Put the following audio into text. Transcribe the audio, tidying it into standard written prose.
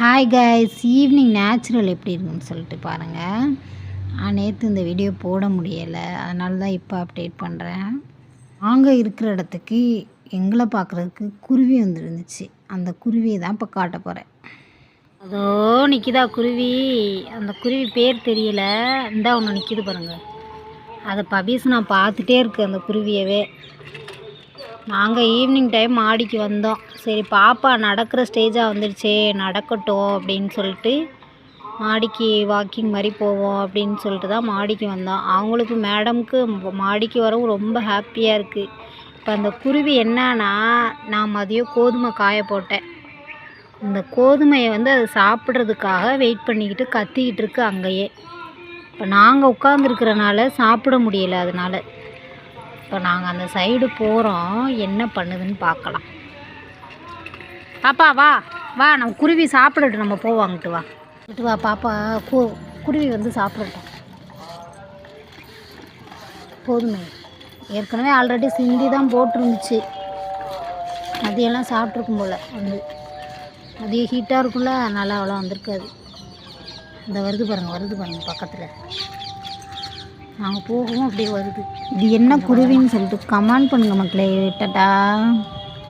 Hi guys, evening natural எப்படி இருக்குன்னு சொல்லிட்டு பாருங்கள். நேற்று இந்த வீடியோ போட முடியலை, அதனால தான் இப்போ அப்டேட் பண்ணுறேன். நாங்கள் இருக்கிற இடத்துக்கு எங்களை பார்க்குறதுக்கு குருவி வந்துருந்துச்சு. அந்த குருவியை தான் இப்போ காட்ட போகிறேன். அதோ நிற்கிதா குருவி. அந்த குருவி பேர் தெரியல, இந்தா ஒன்று நிற்கிது பாருங்கள். அதை பபீஸ் நான் பார்த்துட்டே இருக்கு அந்த குருவியவே. நாங்கள் ஈவினிங் டைம் மாடிக்கு வந்தோம். சரி பாப்பா நடக்கிற ஸ்டேஜாக வந்துடுச்சே, நடக்கட்டும் அப்படின்னு சொல்லிட்டு மாடிக்கு வாக்கிங் மாதிரி போவோம் அப்படின்னு சொல்லிட்டு தான் மாடிக்கு வந்தோம். அவங்களுக்கு மேடம்க்கு மாடிக்கு வரவும் ரொம்ப ஹாப்பியாக இருக்குது. இப்போ அந்த குருவி என்னன்னா, நான் மதியம் கோதுமை காய போட்டேன். இந்த கோதுமையை அது சாப்பிட்றதுக்காக வெயிட் பண்ணிக்கிட்டு கத்திக்கிட்டு இருக்கு அங்கேயே. இப்போ நாங்கள் உட்காந்துருக்கிறனால சாப்பிட முடியலை. அதனால் இப்போ நாங்கள் அந்த சைடு போகிறோம், என்ன பண்ணுதுன்னு பார்க்கலாம். பாப்பா வா வா, நம்ம குருவி சாப்பிடட்டும், நம்ம போவாங்கிட்டு வா. வா பாப்பா, குருவி சாப்பிடட்டும். போதுமே, ஏற்கனவே ஆல்ரெடி சிந்தி தான் போட்டிருந்துச்சு. மதியெல்லாம் சாப்பிட்ருக்கும் போல் மதியம் ஹீட்டாக இருக்கும்ல, அதனால் அவ்வளோ வந்திருக்காது. இந்த வருது பாருங்கள் பக்கத்தில். நாங்கள் போகவும் அப்படியே வருது. இது என்ன குருவின்னு சொல்லிட்டு கமெண்ட் பண்ணுங்கள் மக்களே. டாடா.